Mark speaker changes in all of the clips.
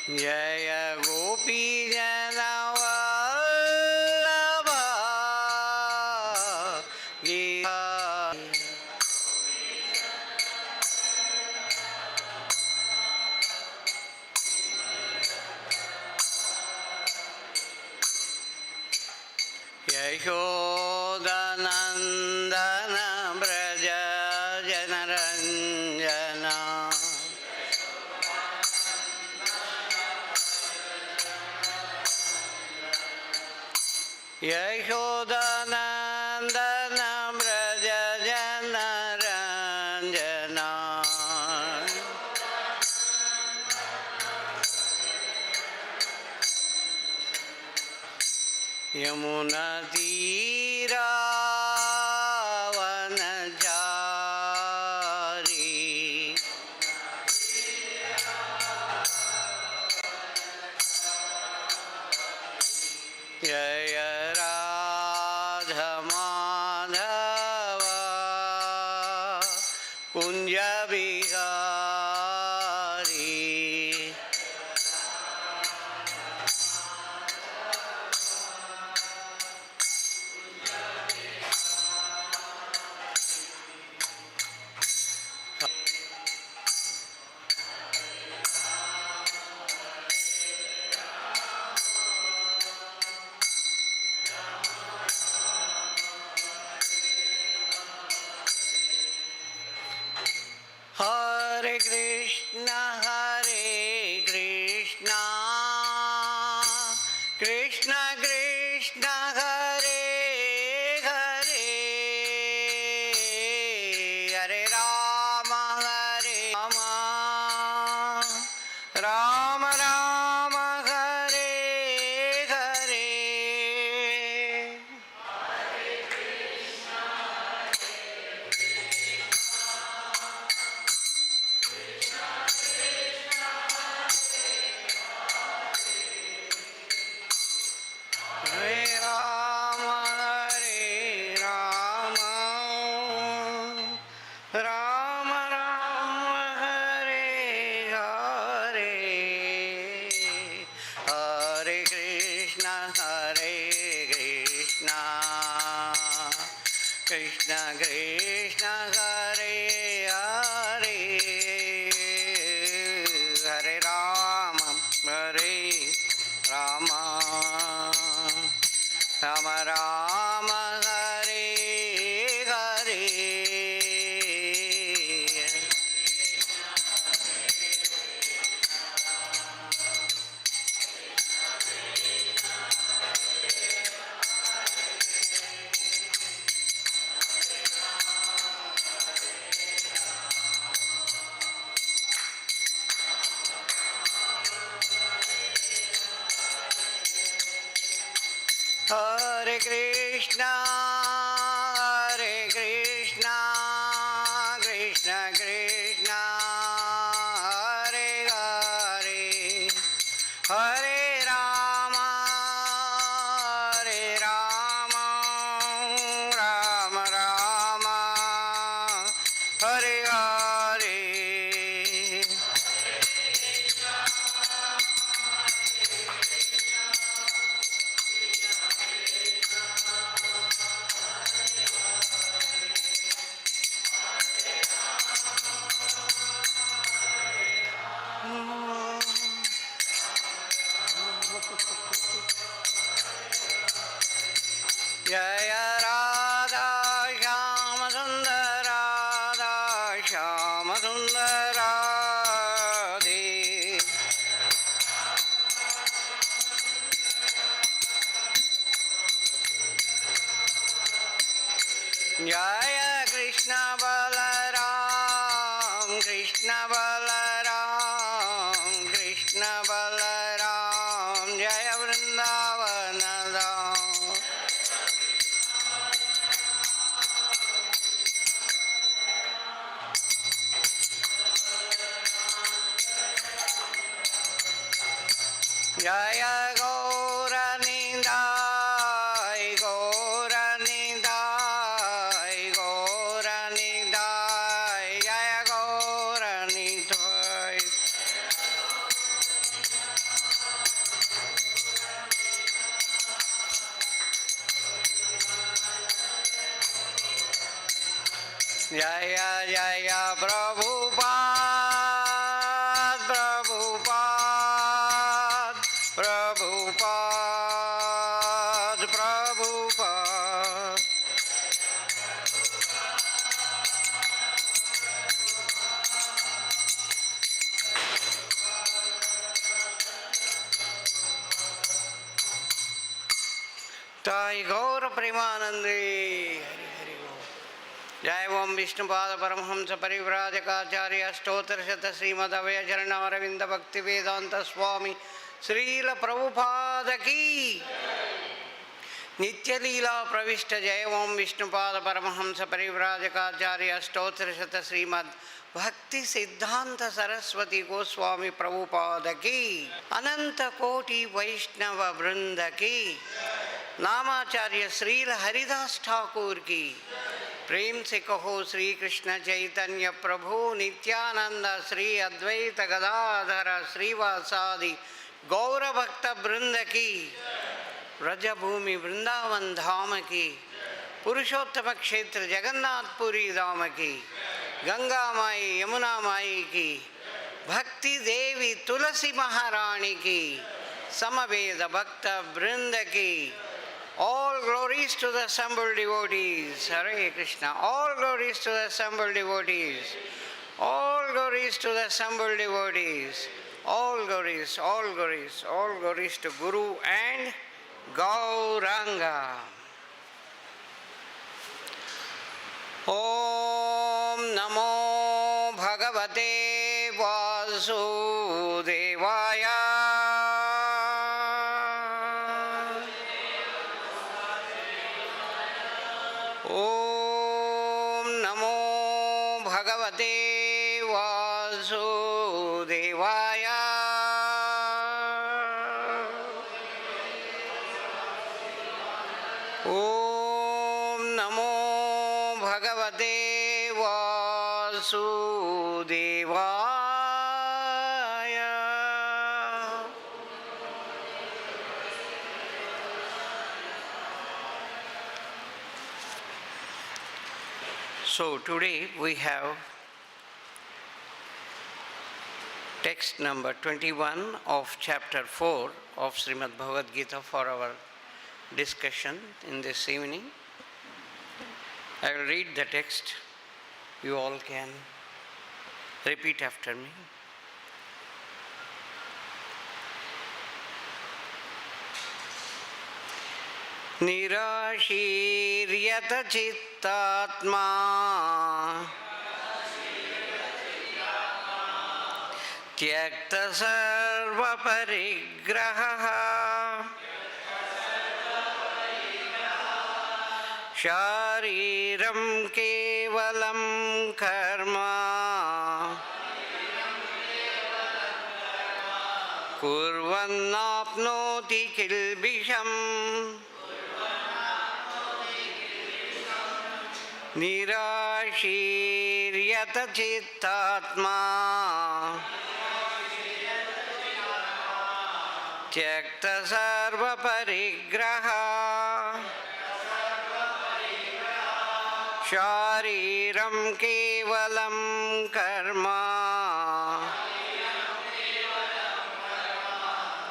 Speaker 1: जय गोपीजनवल्लभा गीता यशोदनन्दन व्रज जनरञ्जना यशोदनन्दन व्रज जनरञ्जना यमुनातीरावनचारी जय Radha Madhav Kunjavihari Hare Krishna, Krishna Krishna, Hare Hare, Hare Rama, Rama Rama, Hare Hare. Hare Rama, Rama Rama, Hare Hare, Hare Krishna, Krishna Krishna, Hare Hare, Hare Rama, Rama Rama, Hare Hare. Hare Krishna, Krishna Krishna, Hare Hare, Hare Rama, Rama Rama, Hare Hare. Jai Radha Shyama Sundar Radha Shyama Sundar Radhe. Jaya Krishna Balaram, Krishna Balaram, Krishna Balaram, Jaya Vrindavana Dham. Jaya Gauranidai, Gauranidai, Gauranidai, Jaya Gauranidai. जय जय प्रभुपाद प्रभुपाद प्रभुपाद प्रभुपाद। ताई गौर प्रेमानंदे हरि हरि बोल। जय ओम विष्णुपाद परमहंस परिव्राजकाचार्य अष्टोत्तरशत श्रीमदभय चरणारविंद भक्ति वेदांत स्वामी श्रील प्रभुपाद की। नित्य लीला प्रविष्ट जय ओम विष्णुपाद परमहंस परिव्राजकाचार्य अष्टोत्तरशत श्रीमद भक्ति सिद्धांत सरस्वती गोस्वामी प्रभुपाद की। अनंत कोटि वैष्णव वृंद की। नामाचार्य श्री हरिदास ठाकुर की। प्रेम से कहो श्री कृष्ण चैतन्य प्रभु नित्यानंद श्री अद्वैत गदाधर श्रीवासादि गौर भक्त वृंद की। व्रजभूमि वृंदावन धाम की। पुरुषोत्तम क्षेत्र जगन्नाथपुरी धाम की। गंगा माई यमुना माई की। भक्ति देवी तुलसी महारानी की। समवेद भक्त वृंद की। All glories to the assembled devotees. Hare Krishna. All glories to the assembled devotees. All glories to the assembled devotees. All glories, all glories, all glories to Guru and Gauranga. Om Namo Bhagavate Vasudevaya. Om Namo Bhagavate Vasudevaya. Om Namo Bhagavate Vasudevaya. So today we have text number 21 of chapter 4 of Srimad Bhagavad Gita for our discussion in this evening. I will read the text. You all can repeat after me. Nirāśīr yata-cittātmā tyakta-sarva-parigrahaḥ śārīram kevalam karma kurvan nāpnoti kilbiṣam nirāśīr yata-cittātmā tyakta-sarva-parigrahaḥ śārīram kevalam karma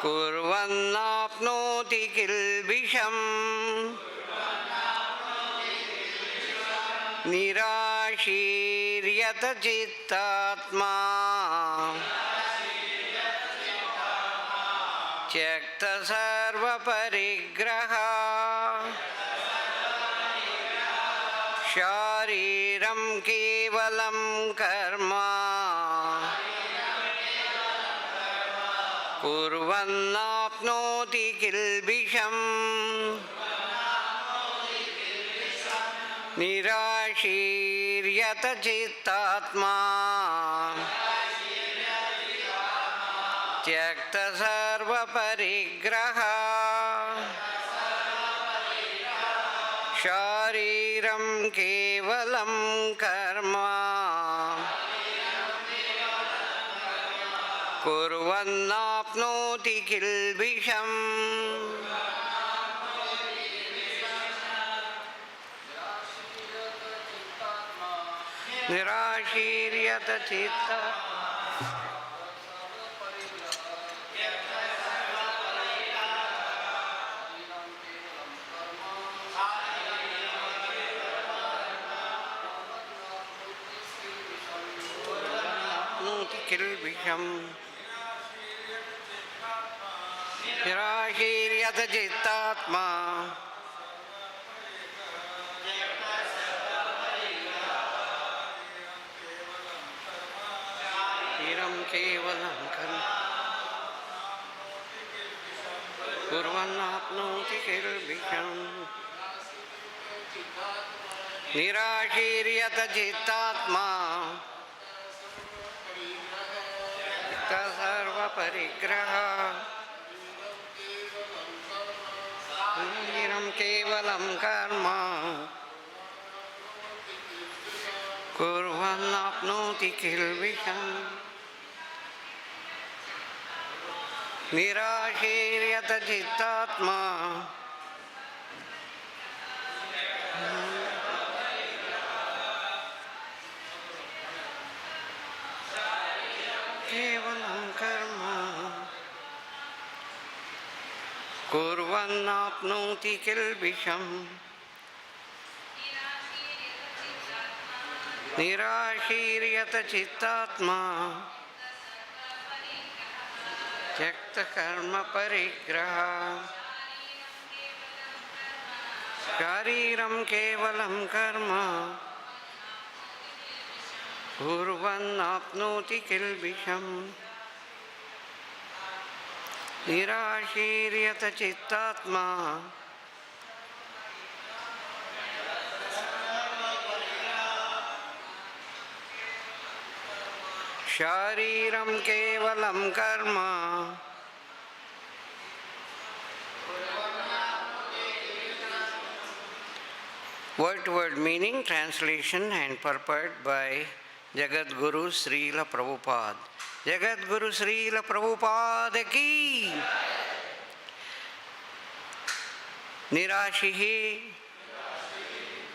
Speaker 1: kurvan nāpnoti kilbiṣam nirāśīr yata-cittātmā tyakta-sarva-parigrahaḥ śārīram kevalam karma kurvan nāpnoti kilbiṣam nirāśīr yata-cittātmā tyakta-sarva-parigrahaḥ śārīram kevalam karma kurvan nāpnoti kilbiṣam nirāśīr yata-cittātmā āpnoti kilbiṣam nirāśīr yata-cittātmā śārīraṁ kevalam kurvan nāpnoti kilbiṣam nirāśīr yata-cittātmā tyakta-sarva-parigrahaḥ śārīraṁ kevalam karma kurvan nāpnoti kilbiṣam nirāśīr yata-cittātmā kevalam karma kurvan nāpnoti kilbiṣam nirāśīr yata-cittātmā tyakta-sarva-parigrahaḥ śārīraṁ kevalam karma kurvan āpnoti kilbiṣam nirāśīr yata-cittātmā śārīraṁ kevalam karma word-to-word meaning, translation and purport by Jagat Guru Srila Prabhupada. Jagat Guru Srila Prabhupada ki nirāśīḥ,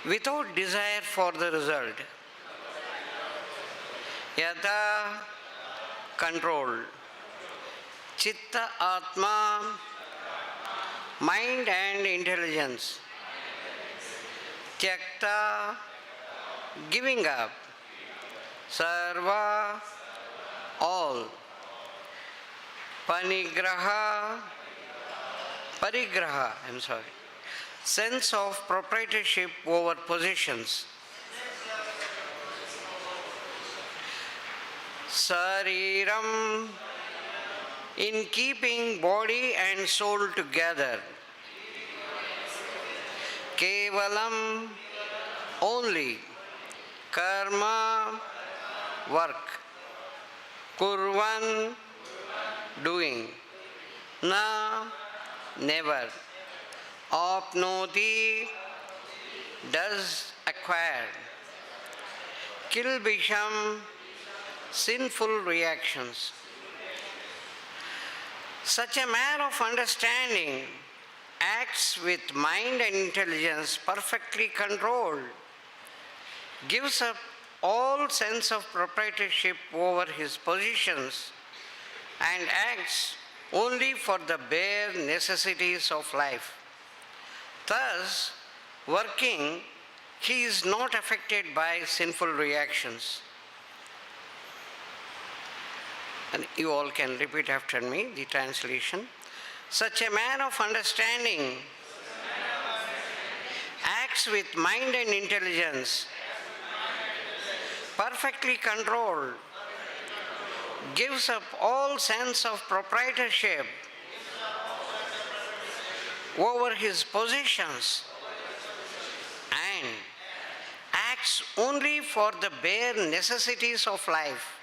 Speaker 1: without desire for the result. Yata, control. Citta-ātmā, mind and intelligence. Tyakta, giving up. Sarva, all. Parigraha, sense of proprietorship over possessions. Śārīraṁ, in keeping body and soul together. Kevalam, only. Karma, work. Kurvan, doing. Never. Āpnoti, does acquire. Kilbiṣam, sinful reactions. Such a man of understanding acts with mind and intelligence perfectly controlled, gives up all sense of proprietorship over his possessions, and acts only for the bare necessities of life. Thus, working, he is not affected by sinful reactions. And you all can repeat after me the translation. Such a man of understanding acts with mind and intelligence, perfectly controlled, gives up all sense of proprietorship over his possessions, and acts only for the bare necessities of life.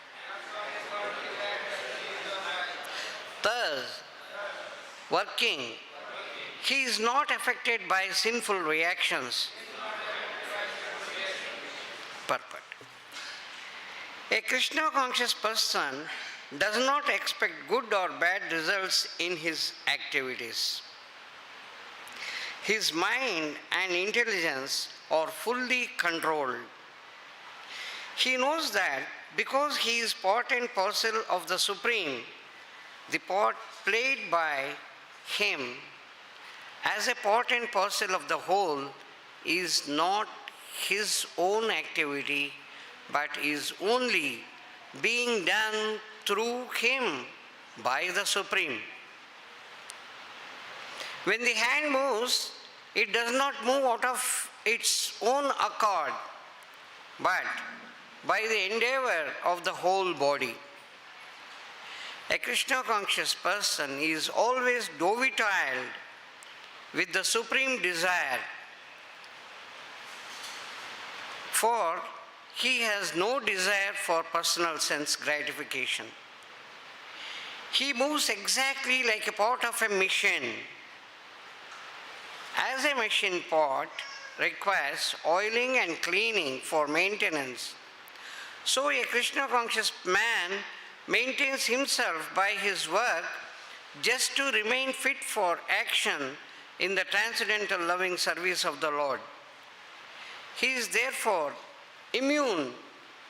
Speaker 1: Thus, working, he is not affected by sinful reactions. Purport. A Kṛṣṇa conscious person does not expect good or bad results in his activities. His mind and intelligence are fully controlled. He knows that because he is part and parcel of the Supreme, the part played by him as a part and parcel of the whole is not his own activity, but is only being done through him by the Supreme. When the hand moves, it does not move out of its own accord, but by the endeavor of the whole body. A Krishna conscious person is always dovetailed with the supreme desire, for he has no desire for personal sense gratification. He moves exactly like a part of a machine. As a machine part requires oiling and cleaning for maintenance, so a Krishna conscious man maintains himself by his work just to remain fit for action in the transcendental loving service of the Lord. He is therefore immune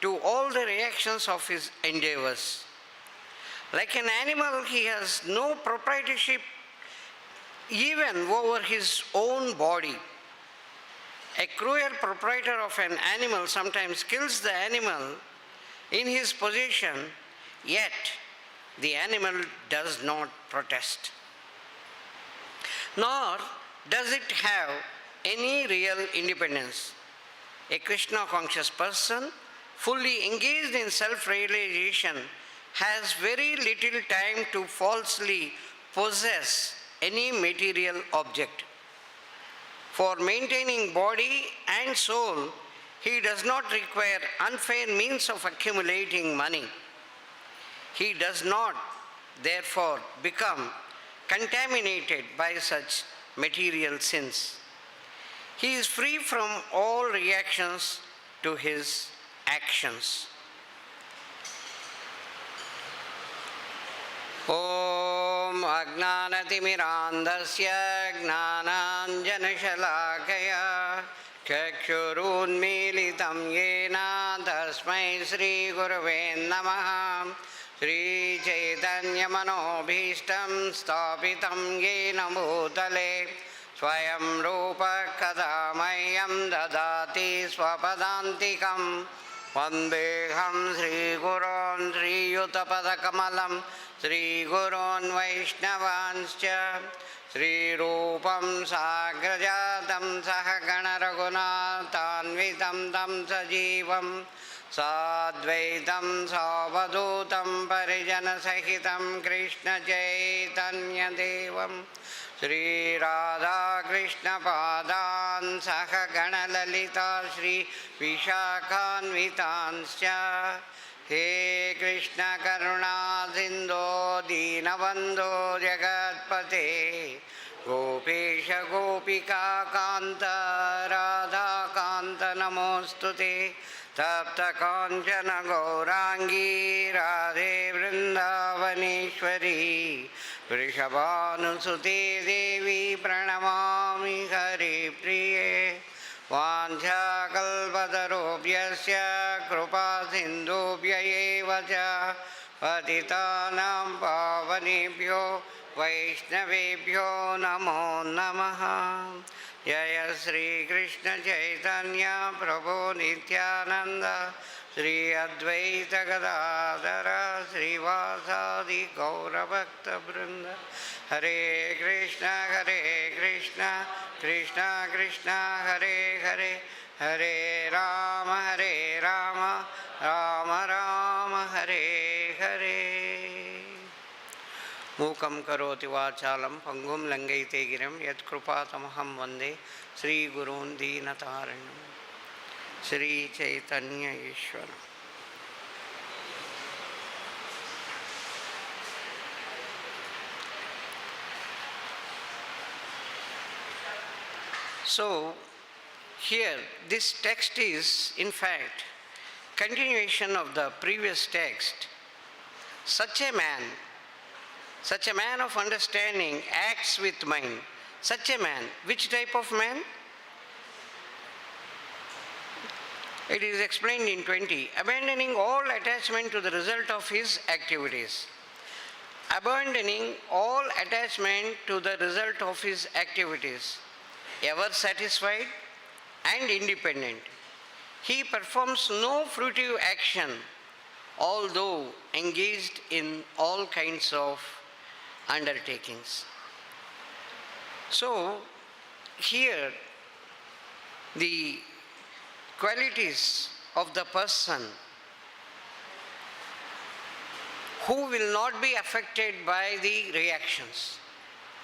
Speaker 1: to all the reactions of his endeavors. Like an animal, he has no proprietorship even over his own body. A cruel proprietor of an animal sometimes kills the animal in his possession, yet the animal does not protest. Nor does it have any real independence. A Krishna conscious person, fully engaged in self-realization, has very little time to falsely possess any material object. For maintaining body and soul, he does not require unfair means of accumulating money. He does not, therefore, become contaminated by such material sins. He is free from all reactions to his actions. Om Ajnanatimirandasya Jnananjanashalakaya Chakshurunmilitam Yena Tasmai Sri Gurave Namaha Sri Chaitanya Manobhishtam Stapitam Yena Bhutale Swayam Rupa Kadamayam Dadati Swapadantikam Vandeham Sri Gurun Sri Yutapadakamalam Sri Gurun Vaishnavanscha Sri Rupam Sagrajatam Sahagana Raghunatanvitam Tam Sajivam Sadvaitam Savadutam Parijana Sahitam Kṛṣṇa Chaitanya Devam Sri Radha Krishna Padan Sahagana Lalita Sri Vishakhanvitanscha He Krishna Karuna Sindho Dīnabandho Jagatpate Gopesha Gopika Kanta Radha Kanta Namostute Tapta Kanchana Gaurangi Radhe Vrindavaneshwari Vrishabhanusute Devi Pranamami Hari Priye Vancha kalpatarobhyasya krupa sindhubhya eva ca patitanam pavanebhyo vaishnavebhyo namo namaha. Jaya Sri Kṛṣṇa Chaitanya Prabhu Nityananda Sri Advaita Gadadhara Sri Vasadi Gaura Bhakta Vrinda Hare Krishna Krishna Krishna Hare Hare Hare Rama Rama Rama Hare Hare. Mukam karoti vachalam pangum langaite giram yat krupatamaham vande Sri Gurun Dīnataranam Sri Chaitanya Ishvara. So, here this text is in fact continuation of the previous text. Such a man of understanding acts with mind. Such a man, which type of man? It is explained in 20. Abandoning all attachment to the result of his activities. Abandoning all attachment to the result of his activities. Ever satisfied and independent. He performs no fruitive action, although engaged in all kinds of undertakings. So, here the qualities of the person who will not be affected by the reactions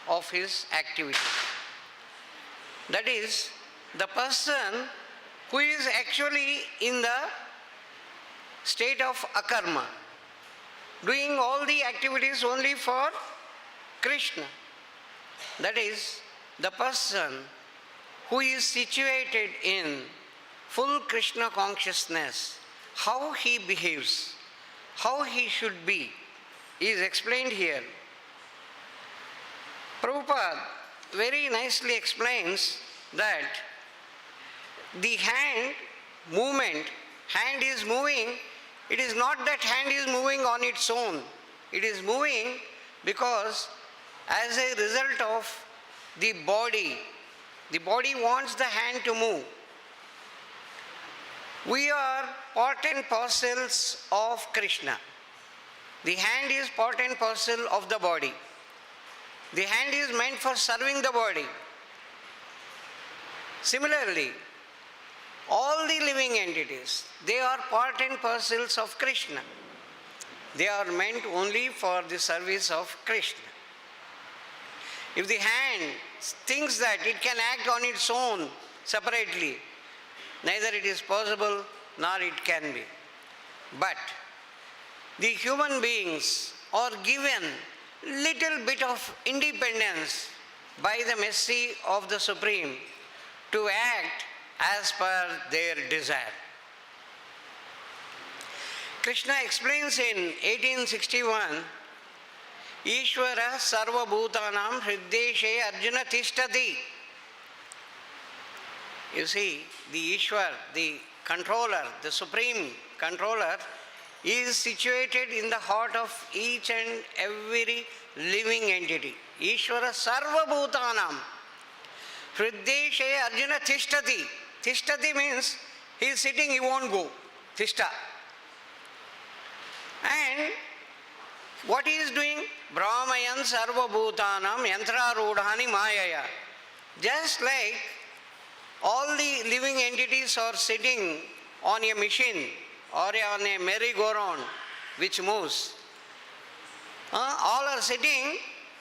Speaker 1: of his activity. That is, the person who is actually in the state of akarma, doing all the activities only for Kṛṣṇa. That is, the person who is situated in full Kṛṣṇa consciousness, how he behaves, how he should be, is explained here. Prabhupada very nicely explains that the hand movement, hand is moving, it is not that hand is moving on its own. It is moving because as a result of the body wants the hand to move. We are part and parcels of Kṛṣṇa. The hand is part and parcel of the body. The hand is meant for serving the body. Similarly, all the living entities, they are part and parcels of Kṛṣṇa. They are meant only for the service of Kṛṣṇa. If the hand thinks that it can act on its own separately, neither it is possible nor it can be. But the human beings are given little bit of independence by the mercy of the Supreme to act as per their desire. Kṛṣṇa explains in 1861, Ishvara sarva-bhutanam hriddeshe Arjuna tishtati. You see, the Ishwar, the controller, the supreme controller, is situated in the heart of each and every living entity. Ishvara sarva-bhutanam hriddeshe Arjuna tishtati. Tishtati means he is sitting, he won't go. Tishta. And what he is doing? Brahmayan sarva-bhutanam yantra-rudhani mayaya. Just like all the living entities are sitting on a machine or on a merry-go-round which moves. All are sitting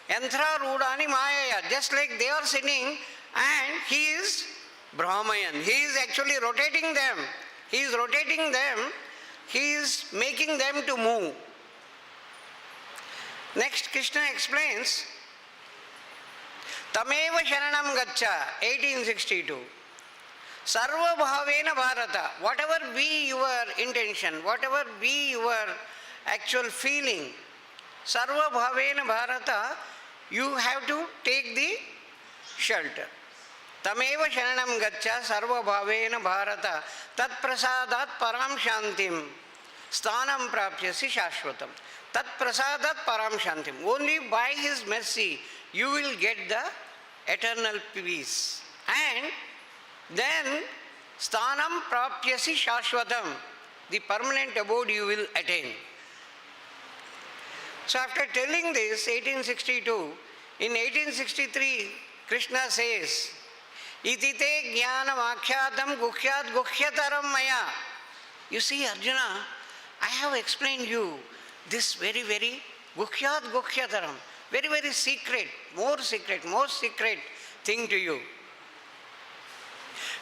Speaker 1: yantra-rudhani mayaya, just like they are sitting, and he is Brahmayan. He is actually rotating them. He is rotating them. He is making them to move. Next, Kṛṣṇa explains, Tameva sharanam gaccha, 1862. Sarva bhavena bharata. Whatever be your intention, whatever be your actual feeling, sarva bhavena bharata, you have to take the shelter. Tameva sharanam gaccha sarva bhavena bharata tat prasadat param shantim sthanam prapyasi shashvatam. Tat prasadat param shantim. Only by his mercy you will get the eternal peace. And then sthanam prapyasi shashvatam, the permanent abode you will attain. So after telling this, 1862, in 1863, Kṛṣṇa says, Iti te jnanam akhyātam guhyāt guhyataram maya. You see, Arjuna, I have explained you this very, very guhyāt guhyataram, very, very secret, most secret thing to you.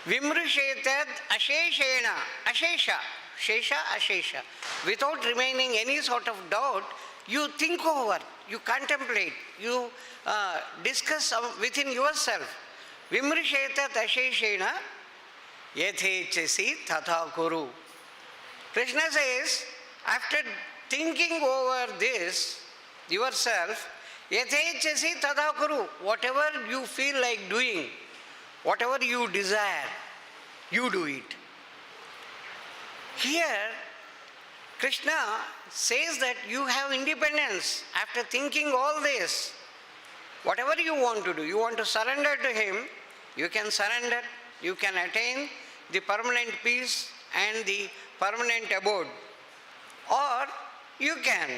Speaker 1: Vimrishetat asheshena, ashesha, shesha, ashesha. Without remaining any sort of doubt, you think over, you contemplate, you discuss within yourself. Vimrishetat asheshena yathechasi tatha kuru. Kṛṣṇa says, after thinking over this yourself, yathechasi tatha kuru. Whatever you feel like doing, whatever you desire, you do it. Here, Kṛṣṇa says that you have independence after thinking all this. Whatever you want to do, you want to surrender to Him, you can surrender, you can attain the permanent peace and the permanent abode. Or you can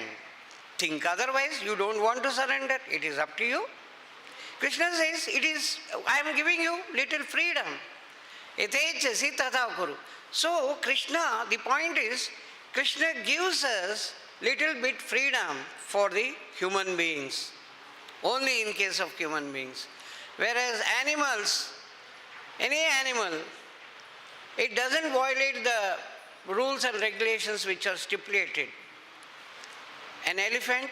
Speaker 1: think otherwise, you don't want to surrender, it is up to you. Kṛṣṇa says, I am giving you little freedom. Yata-cittātmā kuru. So Kṛṣṇa, the point is, Kṛṣṇa gives us little bit freedom for the human beings. Only in case of human beings. Whereas animals, any animal, it doesn't violate the rules and regulations which are stipulated. An elephant,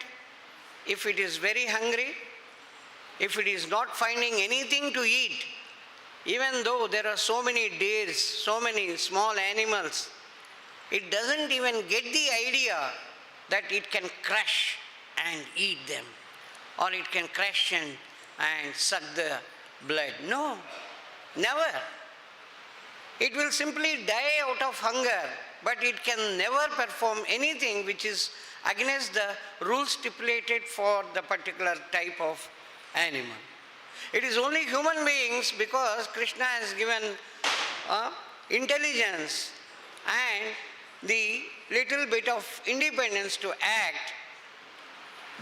Speaker 1: if it is very hungry, if it is not finding anything to eat, even though there are so many deers, so many small animals, it doesn't even get the idea that it can crush and eat them, or it can crush and suck the blood. No, never. It will simply die out of hunger, but it can never perform anything which is against the rules stipulated for the particular type of animal. It is only human beings, because Kṛṣṇa has given intelligence and the little bit of independence to act,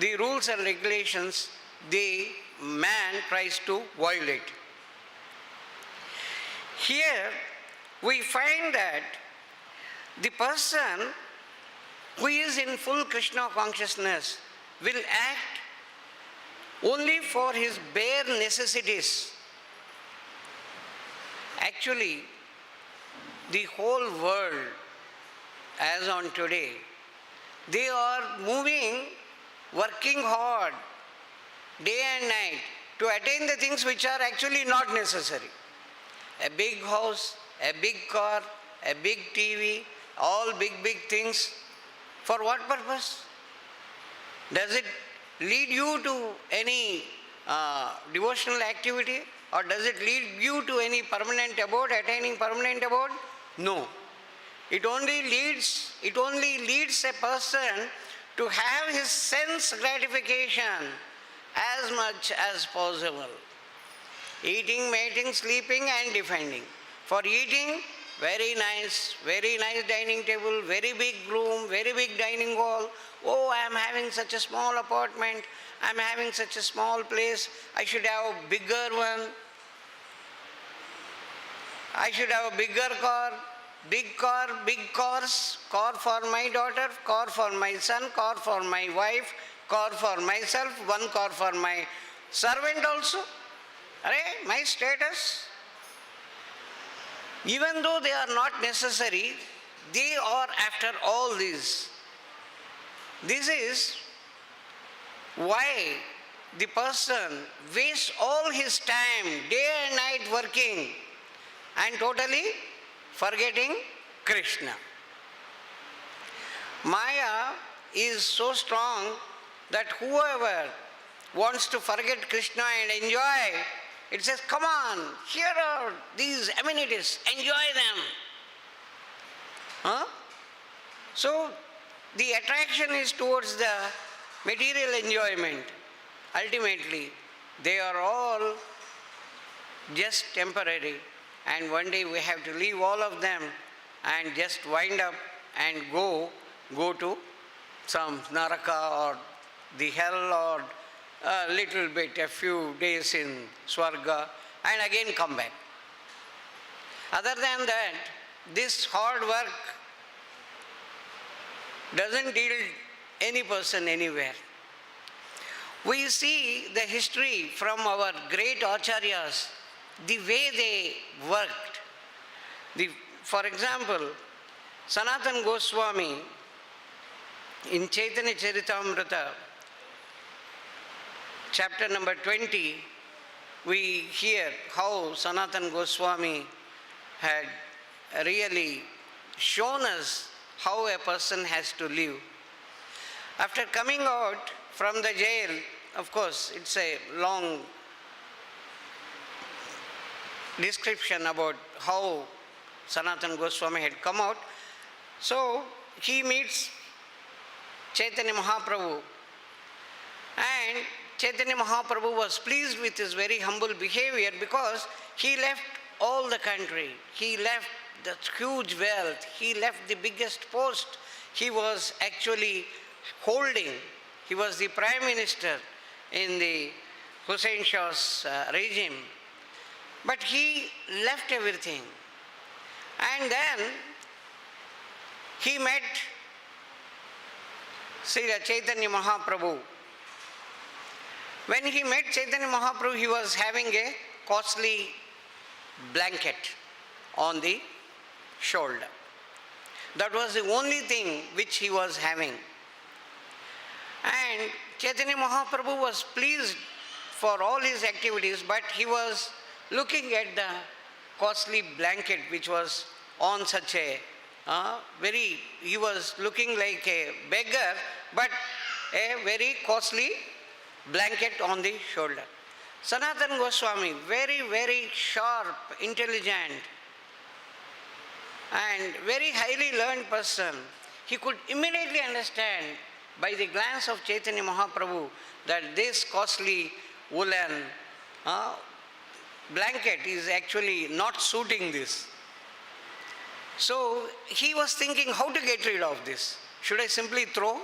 Speaker 1: the rules and regulations the man tries to violate. Here we find that the person who is in full Kṛṣṇa consciousness will act only for his bare necessities. Actually, the whole world, as on today, they are moving, working hard, day and night, to attain the things which are actually not necessary. A big house, a big car, a big TV, all big things. For what purpose? Does it lead you to any devotional activity, or does it lead you to any permanent abode, attaining permanent abode? No. It only leads a person to have his sense gratification as much as possible. Eating, mating, sleeping and defending. For eating, very nice dining table, very big room, very big dining hall. Oh, I am having such a small apartment, I am having such a small place, I should have a bigger one. I should have a bigger car, big cars, car for my daughter, car for my son, car for my wife, car for myself, one car for my servant also. My status. Even though they are not necessary, they are after all these. This is why the person wastes all his time, day and night working, and totally forgetting Kṛṣṇa. Maya is so strong that whoever wants to forget Kṛṣṇa and enjoy, it says, come on, here are these amenities, enjoy them. So the attraction is towards the material enjoyment. Ultimately, they are all just temporary, and one day we have to leave all of them and just wind up and go to some naraka or the hell, or a little bit, a few days in Swarga, and again come back. Other than that, this hard work doesn't yield any person anywhere. We see the history from our great acharyas, the way they worked. For example, Sanatana Goswami in Chaitanya Charitamrita, chapter number 20, we hear how Sanatana Goswami had really shown us how a person has to live. After coming out from the jail, of course, it's a long description about how Sanatana Goswami had come out. So he meets Chaitanya Mahaprabhu, and Chaitanya Mahaprabhu was pleased with his very humble behavior because he left all the country, he left the huge wealth, he left the biggest post he was actually holding. He was the Prime Minister in the Hussain Shah's regime. But he left everything. And then he met Srila Chaitanya Mahaprabhu. When he met Chaitanya Mahaprabhu, he was having a costly blanket on the shoulder. That was the only thing which he was having. And Chaitanya Mahaprabhu was pleased for all his activities, but he was looking at the costly blanket which was on such a he was looking like a beggar, but a very costly blanket on the shoulder. Sanatana Goswami, very, very sharp, intelligent, and very highly learned person, he could immediately understand by the glance of Chaitanya Mahaprabhu that this costly woolen blanket is actually not suiting this. So he was thinking how to get rid of this. Should I simply throw,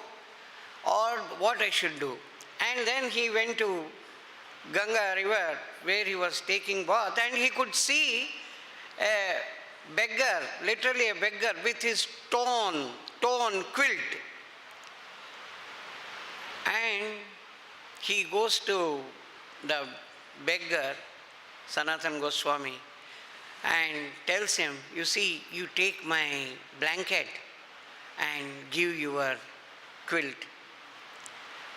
Speaker 1: or what I should do? And then he went to Ganga river where he was taking bath, and he could see a beggar, literally a beggar, with his torn quilt. And he goes to the beggar, Sanatana Goswami, and tells him, you see, you take my blanket and give your quilt.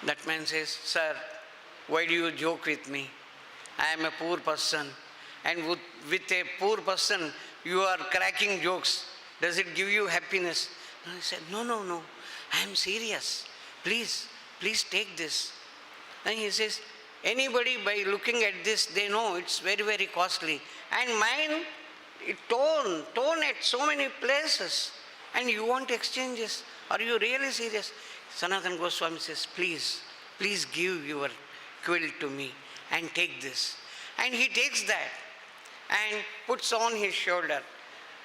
Speaker 1: That man says, sir, why do you joke with me? I am a poor person, and with a poor person you are cracking jokes. Does it give you happiness? And he said, no, I am serious. Please take this. And he says, anybody by looking at this, they know it's very, very costly. And mine, it torn at so many places. And you want to exchange this? Are you really serious? Sanatana Goswami says, please give your quilt to me and take this. And he takes that and puts on his shoulder.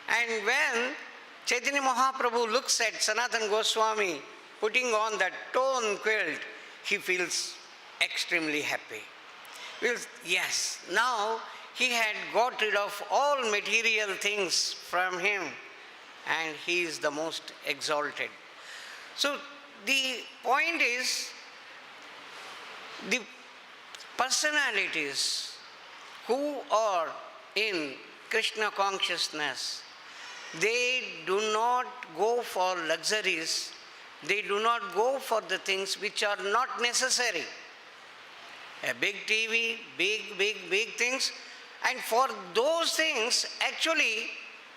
Speaker 1: And when Chaitanya Mahaprabhu looks at Sanatana Goswami putting on that torn quilt, he feels extremely happy. Yes, now he had got rid of all material things from him, and he is the most exalted. So the point is, the personalities who are in Kṛṣṇa consciousness, they do not go for luxuries, they do not go for the things which are not necessary. A big TV, big things, and for those things, actually,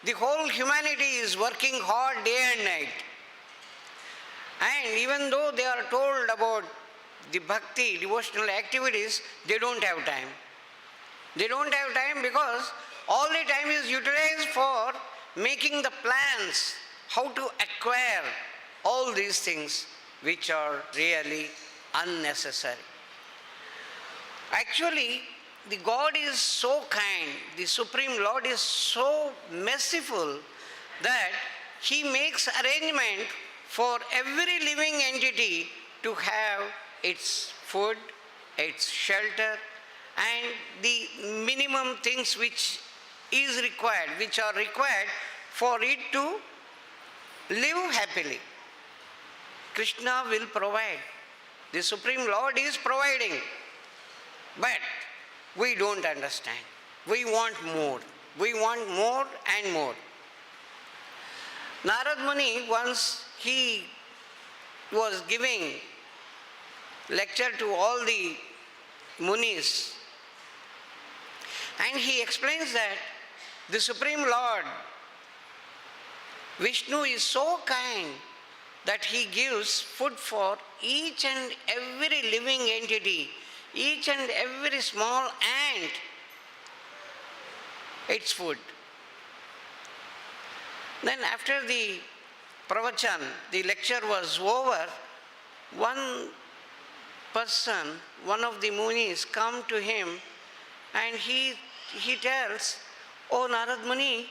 Speaker 1: the whole humanity is working hard day and night. And even though they are told about the bhakti, devotional activities, they don't have time. They don't have time because all the time is utilized for making the plans, how to acquire all these things which are really unnecessary. Actually, the God is so kind, the Supreme Lord is so merciful that He makes arrangement for every living entity to have its food, its shelter, and the minimum things which are required for it to live happily. Kṛṣṇa will provide. The Supreme Lord is providing. But we don't understand. We want more. We want more and more. Narad Muni, once he was giving lecture to all the Munis, and he explains that the Supreme Lord, Vishnu, is so kind that He gives food for each and every living entity, each and every small ant, its food. Then after the pravachan, the lecture was over, one person, one of the munis come to him and he tells, "Oh Narad Muni,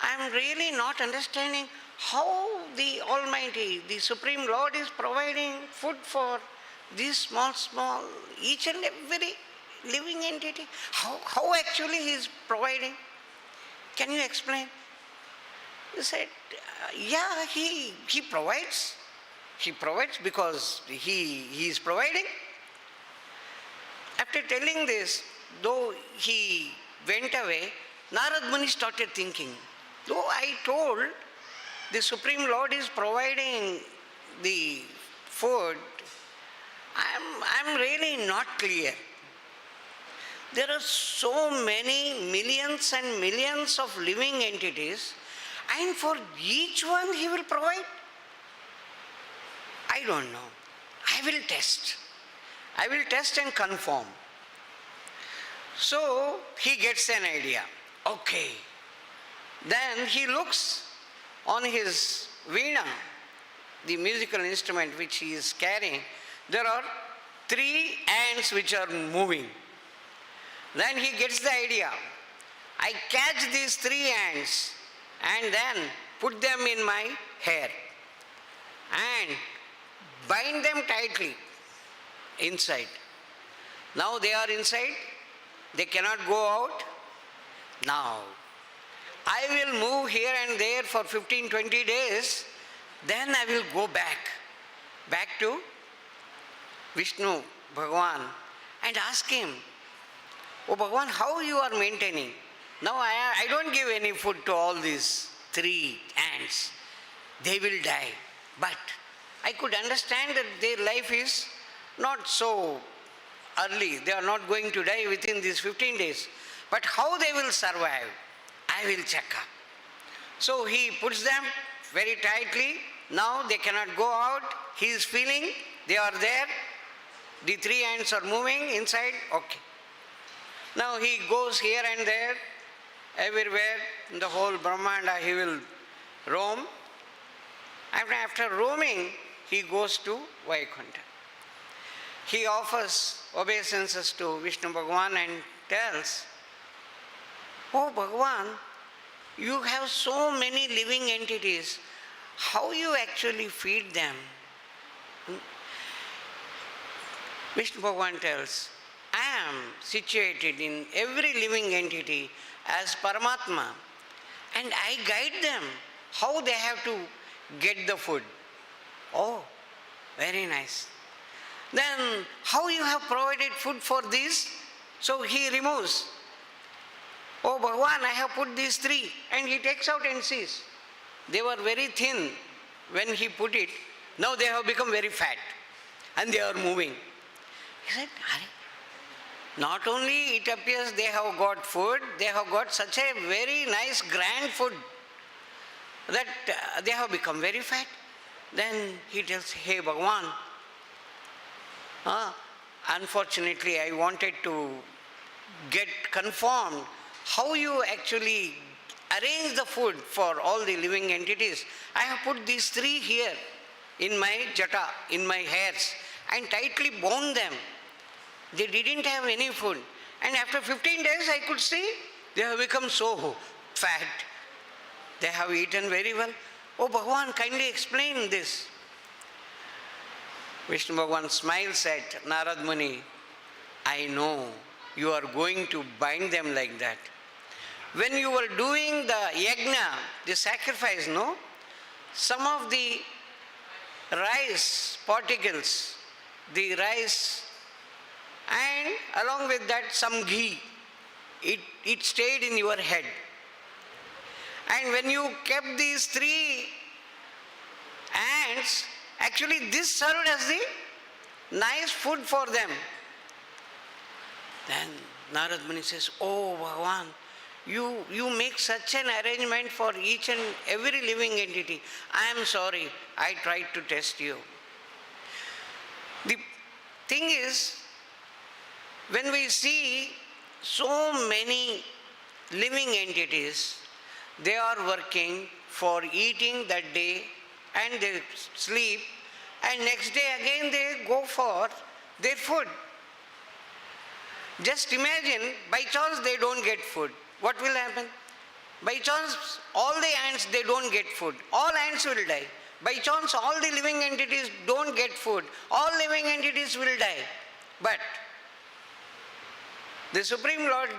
Speaker 1: I am really not understanding how the Almighty, the Supreme Lord is providing food for these small, each and every living entity. How actually He is providing? Can you explain?" He said, "Yeah, He provides. He provides because He is providing." After telling this, though he went away, Narad Muni started thinking, though I told the Supreme Lord is providing the food, I'm really not clear. There are so many millions and millions of living entities, and for each one He will provide? I don't know. I will test. I will test and confirm. So he gets an idea. Okay. Then he looks on his veena, the musical instrument which he is carrying. There are 3 ants which are moving. Then he gets the idea. I catch these 3 ants and then put them in my hair and bind them tightly inside. Now they are inside. They cannot go out. Now, I will move here and there for 15-20 days. Then I will go back to Vishnu Bhagavan and ask him, "Oh Bhagavan, how you are maintaining? Now I don't give any food to all these 3 ants. They will die. But I could understand that their life is not so early. They are not going to die within these 15 days. But how they will survive, I will check up." So he puts them very tightly. Now they cannot go out. He is feeling they are there. The 3 ants are moving inside. Okay. Now he goes here and there, everywhere, in the whole Brahmanda he will roam. After roaming, he goes to Vaikunta. He offers obeisances to Vishnu Bhagavan and tells, "Oh Bhagavan, you have so many living entities. How you actually feed them?" Vishnu Bhagavan tells, "I am situated in every living entity as Paramatma, and I guide them how they have to get the food." Oh, very nice. Then how you have provided food for these? So he removes. "Oh Bhagavan, I have put these 3. And he takes out and sees. They were very thin when he put it. Now they have become very fat. And they are moving. He said, not only it appears they have got food, they have got such a very nice grand food that they have become very fat. Then he tells, "Hey Bhagavan, unfortunately I wanted to get confirmed how you actually arrange the food for all the living entities. I have put these 3 here in my jata, in my hairs, and tightly bound them. They didn't have any food. And after 15 days I could see they have become so fat. They have eaten very well. Oh Bhagavan, kindly explain this." Vishnu Bhagavan smiles at Narad Muni. "I know you are going to bind them like that. When you were doing the yajna, the sacrifice, no? Some of the rice particles, the rice, and along with that some ghee, it stayed in your head. And when you kept these 3 ants, actually this served as the nice food for them." Then Narad Muni says, "Oh Bhagavan, you make such an arrangement for each and every living entity. I am sorry, I tried to test you." The thing is, when we see so many living entities, they are working for eating that day and they sleep, and next day again they go for their food. Just imagine, by chance they don't get food. What will happen? By chance, all the ants, they don't get food. All ants will die. By chance, all the living entities don't get food. All living entities will die. But the Supreme Lord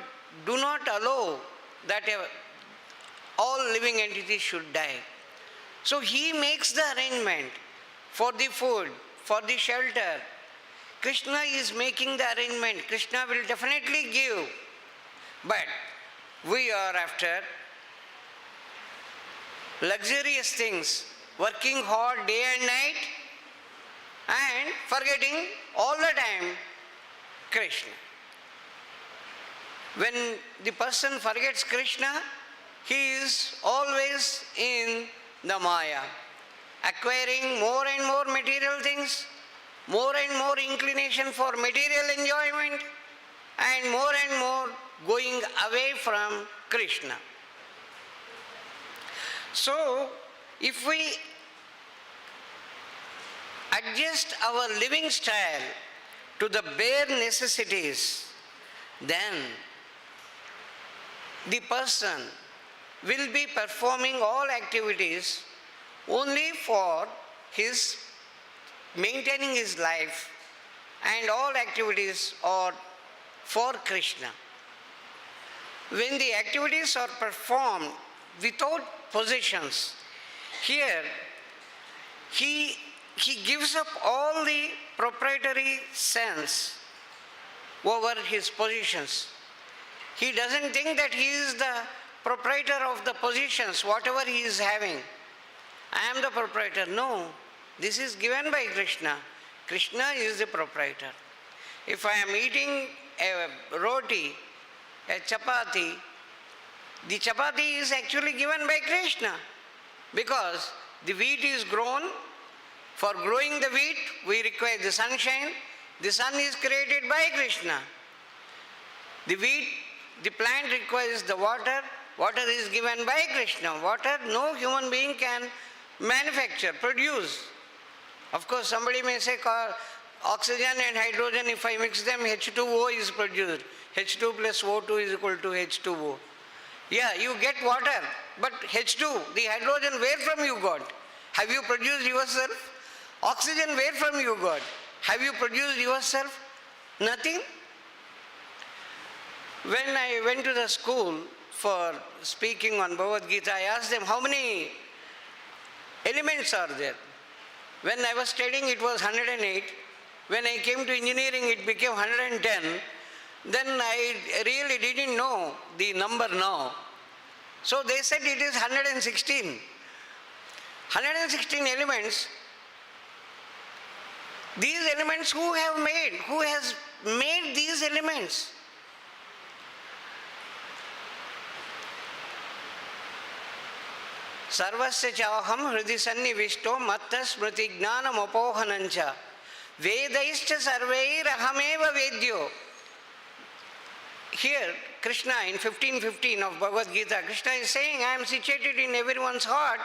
Speaker 1: do not allow that all living entities should die. So He makes the arrangement for the food, for the shelter. Kṛṣṇa is making the arrangement. Kṛṣṇa will definitely give. But we are after luxurious things, working hard day and night and forgetting all the time Kṛṣṇa. When the person forgets Kṛṣṇa, he is always in the Maya, acquiring more and more material things, more and more inclination for material enjoyment, and more going away from Kṛṣṇa. So, if we adjust our living style to the bare necessities, then the person will be performing all activities only for his maintaining his life, and all activities are for Kṛṣṇa. When the activities are performed without possessions, here he gives up all the proprietary sense over his possessions. He doesn't think that he is the proprietor of the possessions, whatever he is having. I am the proprietor. No, this is given by Kṛṣṇa. Kṛṣṇa is the proprietor. If I am eating a roti, a chapati, the chapati is actually given by Kṛṣṇa, because the wheat is grown. For growing the wheat, we require the sunshine. The sun is created by Kṛṣṇa. The wheat, the plant requires the water. Water is given by Kṛṣṇa. Water no human being can manufacture, produce. Of course, somebody may say oxygen and hydrogen, if I mix them, H2O is produced. H2 plus O2 is equal to H2O. Yeah, you get water, but H2, the hydrogen, where from you got? Have you produced yourself? Oxygen, where from you got? Have you produced yourself? Nothing. When I went to the school for speaking on Bhagavad Gita, I asked them how many elements are there. When I was studying, it was 108. When I came to engineering, it became 110. Then I really didn't know the number now. So they said it is 116. 116 elements. These elements who have made? Who has made these elements? Sarvasya chaham hridi sannivishto matta smriti jnanam apohanancha vedaischa sarveir ahameva vedyo. Here, Kṛṣṇa in 15:15 of Bhagavad Gita, Kṛṣṇa is saying, I am situated in everyone's heart,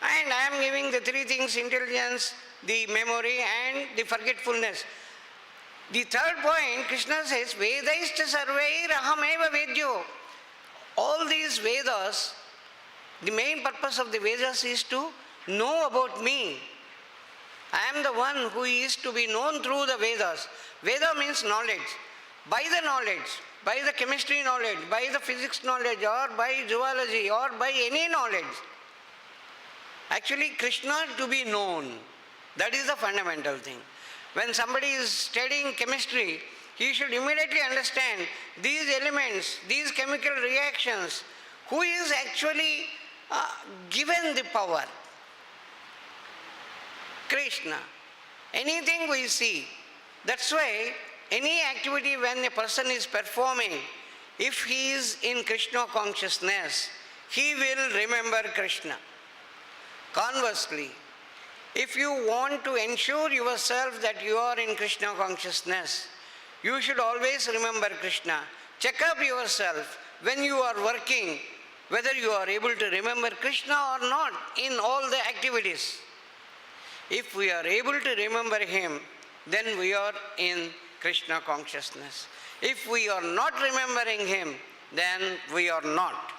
Speaker 1: and I am giving the three things: intelligence, the memory, and the forgetfulness. The third point, Kṛṣṇa says, Vedaischa sarveir ahameva vedyo. All these Vedas, the main purpose of the Vedas is to know about me. I am the one who is to be known through the Vedas. Veda means knowledge. By the knowledge, by the chemistry knowledge, by the physics knowledge, or by zoology, or by any knowledge. Actually, Kṛṣṇa to be known. That is the fundamental thing. When somebody is studying chemistry, he should immediately understand these elements, these chemical reactions, who is actually given the power. Kṛṣṇa. Anything we see. That's why any activity when a person is performing, if he is in Kṛṣṇa consciousness, he will remember Kṛṣṇa. Conversely, if you want to ensure yourself that you are in Kṛṣṇa consciousness, you should always remember Kṛṣṇa. Check up yourself when you are working. whether you are able to remember Kṛṣṇa or not in all the activities. If we are able to remember him, then we are in Kṛṣṇa consciousness. If we are not remembering him, then we are not.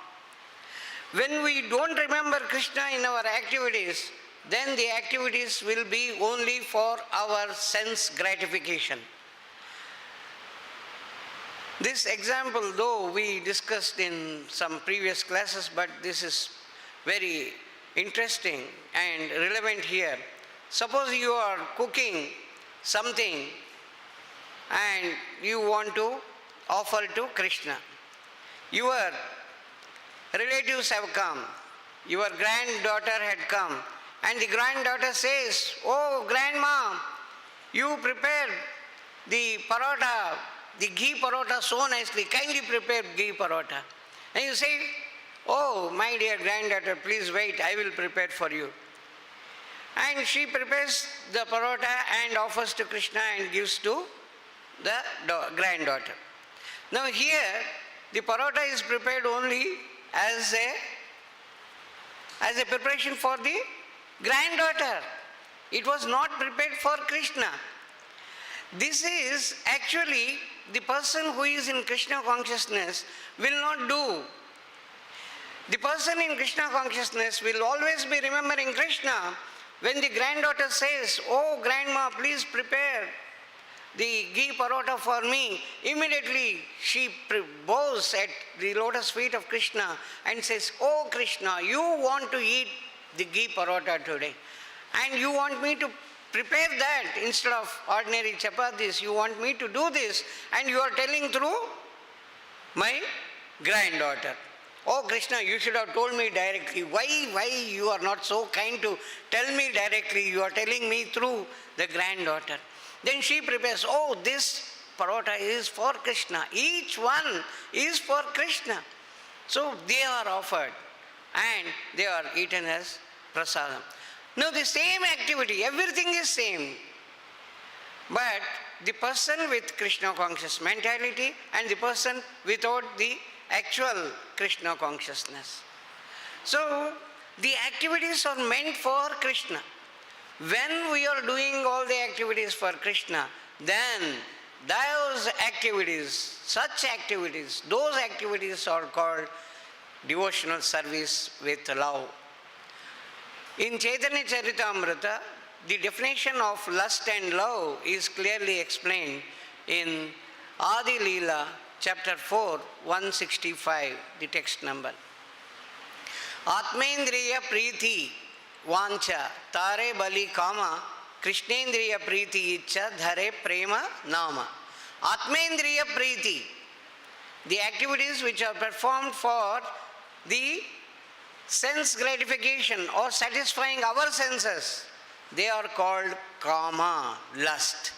Speaker 1: When we don't remember Kṛṣṇa in our activities, then the activities will be only for our sense gratification. This example, though we discussed in some previous classes, but this is very interesting and relevant here. Suppose you are cooking something and you want to offer to Kṛṣṇa. Your relatives have come, your granddaughter had come, and the granddaughter says, "Oh, grandma, you prepared the parota, the ghee parota so nicely, kindly prepare ghee parota." And you say, "Oh, my dear granddaughter, please wait, I will prepare for you." And she prepares the parota and offers to Kṛṣṇa and gives to the granddaughter. Now here, the parota is prepared only as a preparation for the granddaughter. It was not prepared for Kṛṣṇa. This is actually the person who is in Kṛṣṇa consciousness will not do. The person in Kṛṣṇa consciousness will always be remembering Kṛṣṇa. When the granddaughter says, "Oh, grandma, please prepare the ghee parota for me," immediately she bows at the lotus feet of Kṛṣṇa and says, "Oh, Kṛṣṇa, you want to eat the ghee parota today, and you want me to prepare that instead of ordinary chapatis. You want me to do this, and you are telling through my granddaughter. Oh, Kṛṣṇa, you should have told me directly. Why you are not so kind to tell me directly? You are telling me through the granddaughter." Then she prepares, "Oh, this parota is for Kṛṣṇa. Each one is for Kṛṣṇa." So they are offered and they are eaten as prasadam. Now the same activity, everything is same. But the person with Kṛṣṇa conscious mentality and the person without the actual Kṛṣṇa consciousness. So the activities are meant for Kṛṣṇa. When we are doing all the activities for Kṛṣṇa, then those activities, such activities, those activities are called devotional service with love. In Chaitanya Charitamrita, the definition of lust and love is clearly explained in Adi Leela, chapter 4, 165, the text number. Atmendriya priti vancha tare bali kama Krishnendriya priti icha dhare prema nama. Atmendriya priti, the activities which are performed for the sense gratification or satisfying our senses, they are called kama, lust.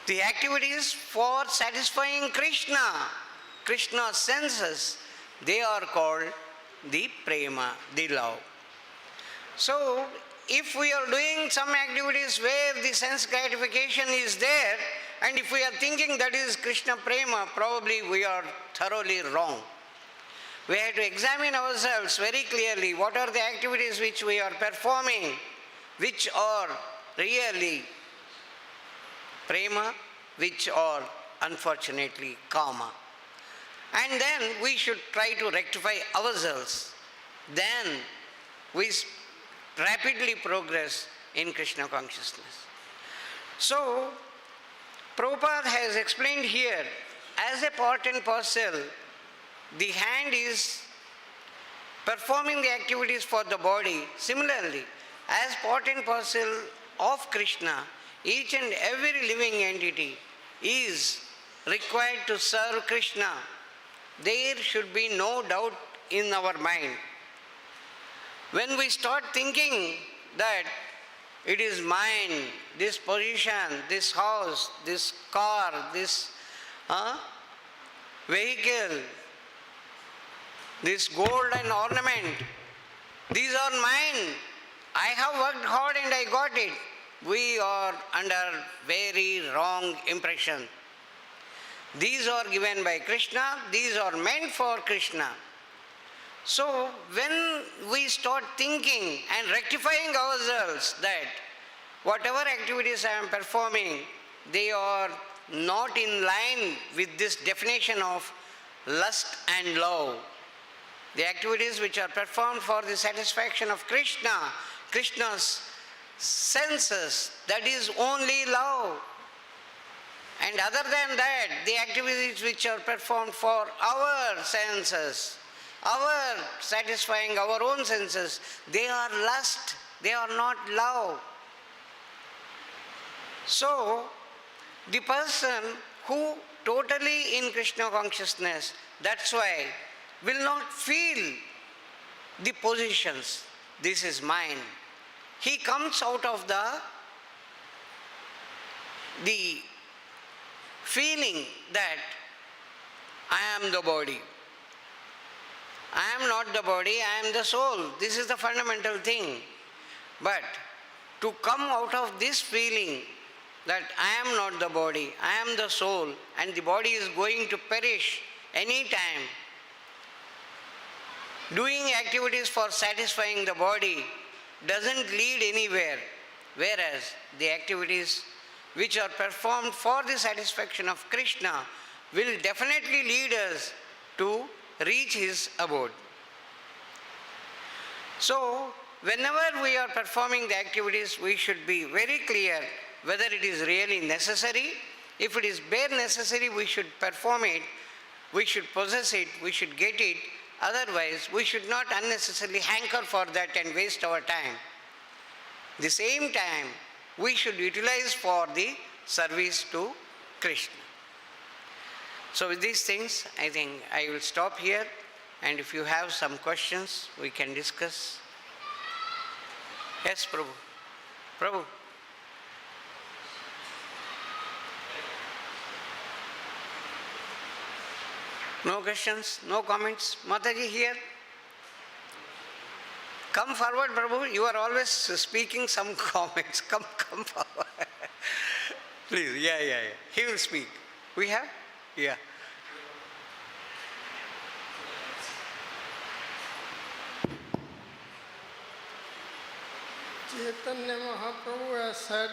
Speaker 1: The activities for satisfying Kṛṣṇa, Kṛṣṇa's senses, they are called the prema, the love. So, if we are doing some activities where the sense gratification is there, and if we are thinking that is Kṛṣṇa prema, probably we are thoroughly wrong. We have to examine ourselves very clearly. What are the activities which we are performing, which are really prema, which are unfortunately kama. And then we should try to rectify ourselves. Then we rapidly progress in Kṛṣṇa consciousness. So, Prabhupada has explained here, as a part and parcel, the hand is performing the activities for the body. Similarly, as part and parcel of Kṛṣṇa, each and every living entity is required to serve Kṛṣṇa. There should be no doubt in our mind. When we start thinking that it is mine, this position, this house, this car, this vehicle, this gold and ornament, these are mine. I have worked hard and I got it. We are under very wrong impression. These are given by Kṛṣṇa, these are meant for Kṛṣṇa. So when we start thinking and rectifying ourselves that whatever activities I am performing, they are not in line with this definition of lust and love. The activities which are performed for the satisfaction of Kṛṣṇa, Kṛṣṇa's senses, that is only love. And other than that, the activities which are performed for our senses, our satisfying our own senses, they are lust, they are not love. So, the person who totally in Kṛṣṇa consciousness, that's why, will not feel the positions, this is mine. He comes out of the feeling that I am the body. I am not the body, I am the soul. This is the fundamental thing. But to come out of this feeling that I am not the body, I am the soul, and the body is going to perish any time, doing activities for satisfying the body doesn't lead anywhere, whereas the activities which are performed for the satisfaction of Kṛṣṇa will definitely lead us to reach his abode. So, whenever we are performing the activities, we should be very clear whether it is really necessary. If it is bare necessary, we should perform it, we should possess it, we should get it. Otherwise, we should not unnecessarily hanker for that and waste our time. The same time, we should utilize for the service to Kṛṣṇa. So with these things, I think I will stop here, and if you have some questions, we can discuss. Yes, Prabhu. Prabhu. No questions, no comments. Mataji here. Come forward, Prabhu. You are always speaking some comments. Come forward. Please, yeah. He will speak. We have? Yeah.
Speaker 2: Chaitanya Mahaprabhu has said,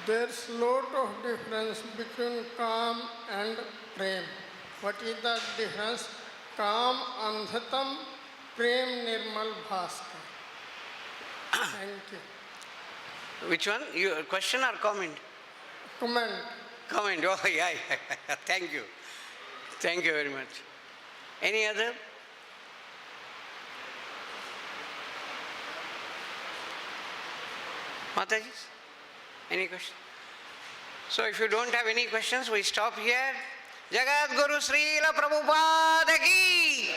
Speaker 2: there's lot of difference between Kam and Prem. What is the difference? Kam andhatam, Prem nirmal bhaskar. Thank you.
Speaker 1: Which one? You, question or comment?
Speaker 2: Comment.
Speaker 1: Comment. Oh, yeah. Thank you. Thank you very much. Any other? Mataji? Any question? So if you don't have any questions, we stop here. Jagat Guru Srila Prabhupada ki,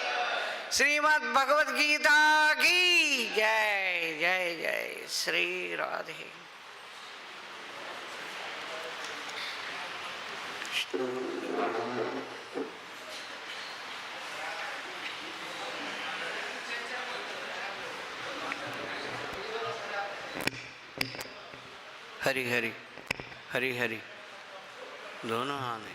Speaker 1: Srimad Bhagavad Gita ki, Jai, Jai, Jai, Sri Radhe. Hari Hari, Hari Hari, दोनों आने.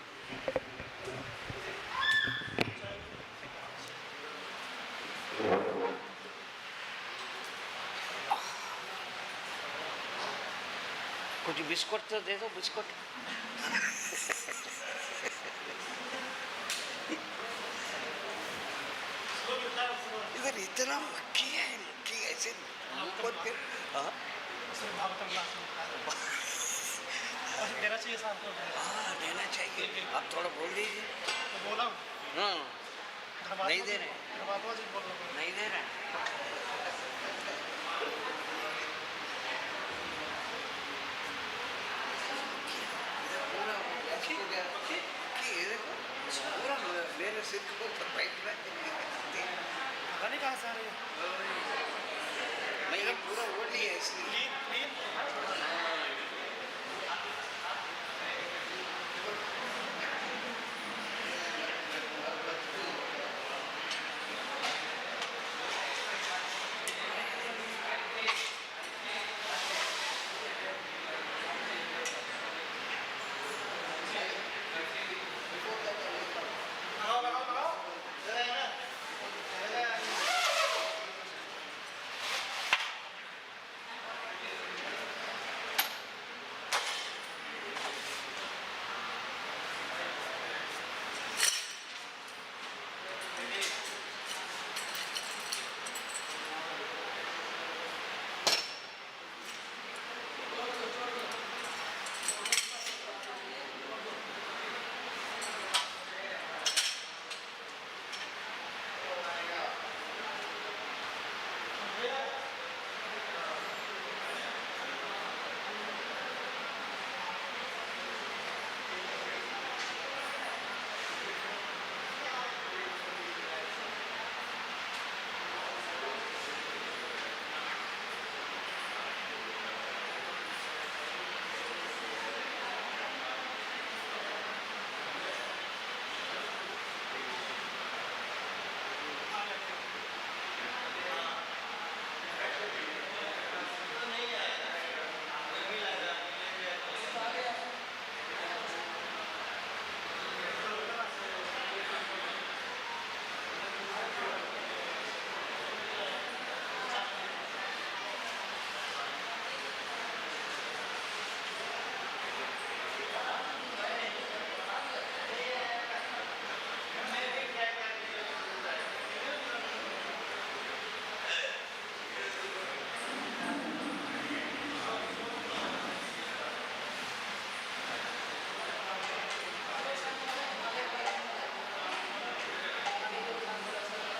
Speaker 1: कुछ biscuit तो दे दो, biscuit. इधर इतना मक्खी है, मक्खी ऐसे ऊपर फिर. हाँ. देना चाहिए साहब को. हाँ, देना चाहिए. आप थोड़ा बोल दीजिए. तो बोला. हाँ. नहीं दे रहे. नहीं दे रहे. पूरा मेरे सिर को पाइप पता नहीं कहाँ से आ रही है. मैं ये पूरा वो लिया इसलिए.